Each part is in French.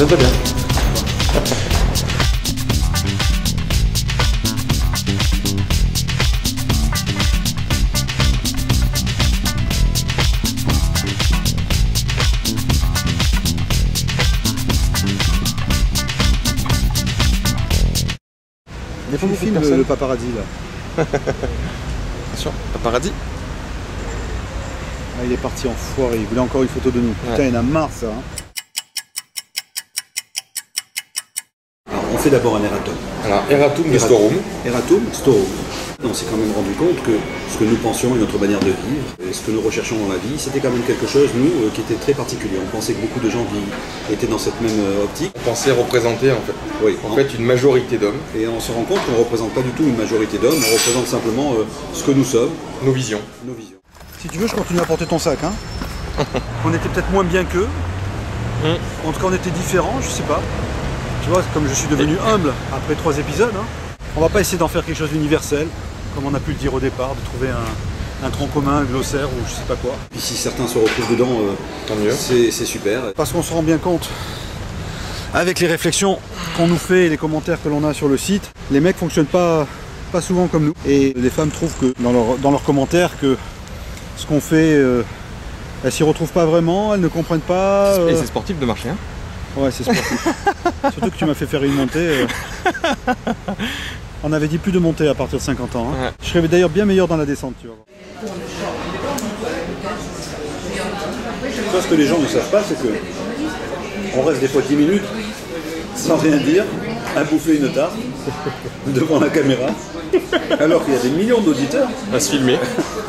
fonctionne pas bien. Il faut filme le paparazzi là. Attention, paparazzi. Ah, il est parti en foire, il voulait encore une photo de nous. Ouais. Putain, il en a marre ça. Hein. Alors, on fait d'abord un erratum. Alors, erratum de storeroom. Erratum, storeroom. On s'est quand même rendu compte que ce que nous pensions et notre manière de vivre, et ce que nous recherchions dans la vie, c'était quand même quelque chose, nous, qui était très particulier. On pensait que beaucoup de gens étaient dans cette même optique. On pensait représenter en fait. Oui. En fait, une majorité d'hommes. Et on se rend compte qu'on ne représente pas du tout une majorité d'hommes, on représente simplement ce que nous sommes. Nos visions. Nos visions. Si tu veux, je continue à porter ton sac. Hein. On était peut-être moins bien qu'eux. En tout cas, on était différents, je sais pas. Tu vois, comme je suis devenu humble après 3 épisodes, hein. On va pas essayer d'en faire quelque chose d'universel, comme on a pu le dire au départ, de trouver un tronc commun, un glossaire ou je sais pas quoi. Puis si certains se retrouvent dedans, tant mieux. C'est super. Parce qu'on se rend bien compte, avec les réflexions qu'on nous fait et les commentaires que l'on a sur le site, les mecs fonctionnent pas souvent comme nous. Et les femmes trouvent que dans leurs commentaires que ce qu'on fait, elles s'y retrouvent pas vraiment, elles ne comprennent pas. Et c'est sportif de marcher, hein? Ouais, c'est sportif. Surtout que tu m'as fait faire une montée. On avait dit plus de montée à partir de 50 ans. Hein. Ouais. Je serais d'ailleurs bien meilleur dans la descente, tu vas voir. Ça, ce que les gens ne savent pas, c'est que on reste des fois 10 minutes sans rien dire, à bouffer une tarte devant la caméra, alors qu'il y a des millions d'auditeurs. À se filmer.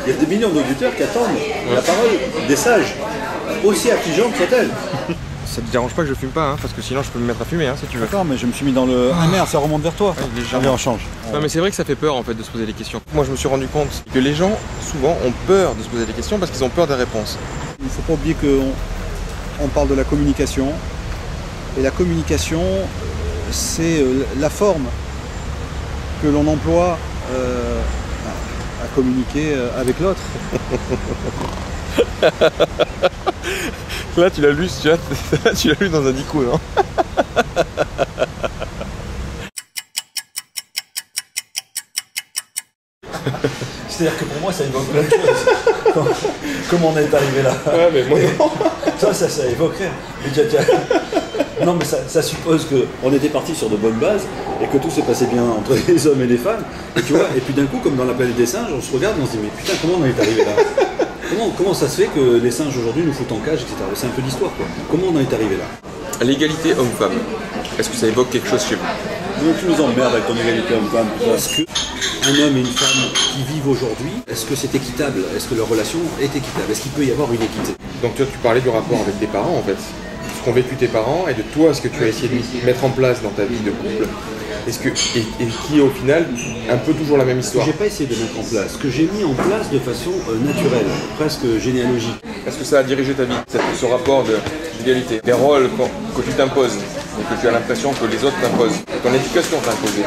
Il y a des millions d'auditeurs qui attendent la parole des sages, aussi affligeantes soient-elles. Ça te dérange pas que je fume pas, hein, parce que sinon je peux me mettre à fumer, hein, si tu veux. D'accord, mais je me suis mis dans le... Ah merde, ça remonte vers toi. Ouais, Allez, on change. Non mais c'est vrai que ça fait peur en fait de se poser des questions. Moi je me suis rendu compte que les gens souvent ont peur de se poser des questions parce qu'ils ont peur des réponses. Il ne faut pas oublier qu'on parle de la communication. Et la communication, c'est la forme que l'on emploie à communiquer avec l'autre. Là tu l'as lu, tu l'as lu dans un dico, non? C'est-à-dire que pour moi ça évoque plein de choses. Comment on est arrivé là? Ouais mais moi non. Ça évoquerait. Non mais ça suppose qu'on était parti sur de bonnes bases et que tout s'est passé bien entre les hommes et les femmes. Et tu vois, et puis d'un coup, comme dans la planète des singes, on se regarde et on se dit mais putain, comment on est arrivé là? Comment ça se fait que les singes aujourd'hui nous foutent en cage, etc. C'est un peu d'histoire quoi. Comment on en est arrivé là? L'égalité homme-femme, est-ce que ça évoque quelque chose chez vous? Donc tu nous emmerdes avec ton égalité homme-femme. Est-ce qu'un homme et une femme qui vivent aujourd'hui, est-ce que c'est équitable? Est-ce que leur relation est équitable? Est-ce qu'il peut y avoir une équité? Donc toi tu parlais du rapport avec tes parents en fait. Ce qu'ont vécu tes parents et de toi ce que tu as essayé de mettre en place dans ta vie de couple. Est-ce que, et qui est au final un peu toujours la même histoire? J'ai pas essayé de mettre en place, ce que j'ai mis en place de façon naturelle, presque généalogique. Est-ce que ça a dirigé ta vie, ce rapport d'égalité? Les rôles que tu t'imposes et que tu as l'impression que les autres t'imposent, ton éducation t'a imposé?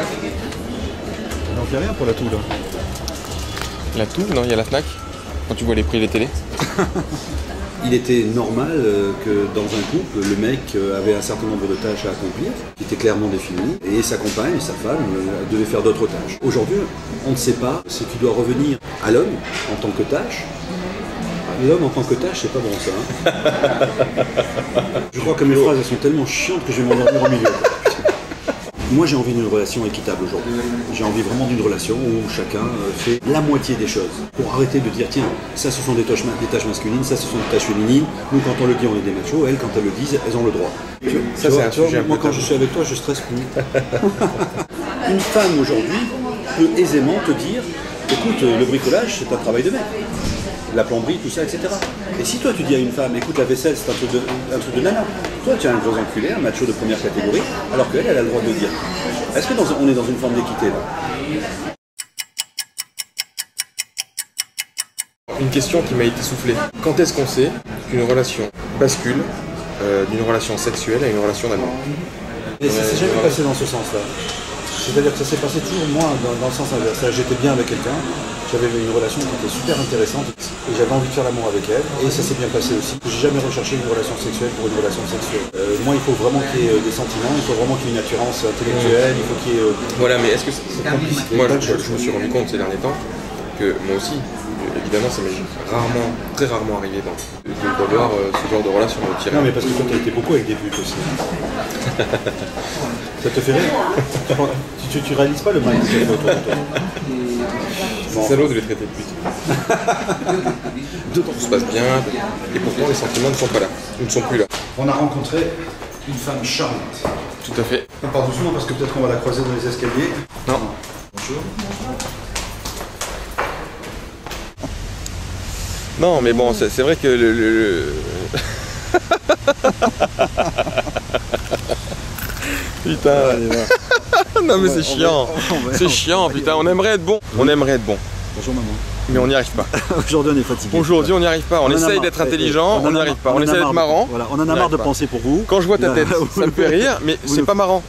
Donc il n'y a rien pour la toux là. La toux? Non, il y a la Fnac. Quand tu vois les prix des télés. Il était normal que dans un couple, le mec avait un certain nombre de tâches à accomplir, qui étaient clairement définies, et sa compagne, sa femme, devaient faire d'autres tâches. Aujourd'hui, on ne sait pas si tu dois revenir à l'homme en tant que tâche. L'homme en tant que tâche, c'est pas bon ça. Hein. Je crois que mes phrases elles sont tellement chiantes que je vais m'endormir au milieu. Moi j'ai envie d'une relation équitable aujourd'hui. J'ai envie vraiment d'une relation où chacun fait la moitié des choses. Pour arrêter de dire tiens, ça ce sont des tâches masculines, ça ce sont des tâches féminines. Nous quand on le dit on est des machos, elles quand elles le disent, elles ont le droit. Ça c'est un sujet. Moi quand je suis avec toi je stresse plus. Une femme aujourd'hui peut aisément te dire écoute le bricolage c'est un travail de mec. La plomberie, tout ça, etc. Et si toi tu dis à une femme, écoute la vaisselle c'est un truc de nana, toi tu es un gros enculé, un macho de première catégorie, alors qu'elle, elle a le droit de le dire. Est-ce qu'on est dans une forme d'équité là? Une question qui m'a été soufflée. Quand est-ce qu'on sait qu'une relation bascule d'une relation sexuelle à une relation d'amour? Et ça s'est jamais passé dans ce sens-là. C'est-à-dire que ça s'est passé toujours moi dans le sens inverse. J'étais bien avec quelqu'un, j'avais une relation qui était super intéressante. et j'avais envie de faire l'amour avec elle, et ça s'est bien passé aussi. J'ai jamais recherché une relation sexuelle pour une relation sexuelle. Moi, il faut vraiment qu'il y ait des sentiments, il faut vraiment qu'il y ait une attirance intellectuelle, il faut qu'il y ait... Voilà, mais est-ce que c'est compliqué? Moi, je me suis rendu compte ces derniers temps que moi aussi, évidemment, ça m'est rarement, très rarement arrivé d'avoir ce genre de relation au tir. Non, mais parce que toi, tu as été beaucoup avec des putes aussi. Ça te fait rire? Tu réalises pas le mal que tu as autour de toi? C'est salaud de les traiter de pute. Tout se passe bien, et pourtant les sentiments ne sont pas là, ils ne sont plus là. On a rencontré une femme charmante. Tout à fait. On part doucement parce que peut-être qu'on va la croiser dans les escaliers. Non. Bonjour. Non, mais bon, c'est vrai que Putain. Non mais c'est chiant. C'est chiant, putain. On aimerait être bon. On aimerait être bon. Bonjour maman. Mais on n'y arrive pas. Aujourd'hui on est fatigué. Aujourd'hui on n'y arrive pas. On essaye d'être intelligent, on n'y arrive pas. On essaye d'être marrant. Voilà, on en a marre de penser pour vous. Quand je vois ta tête, ça me fait rire, mais c'est pas marrant.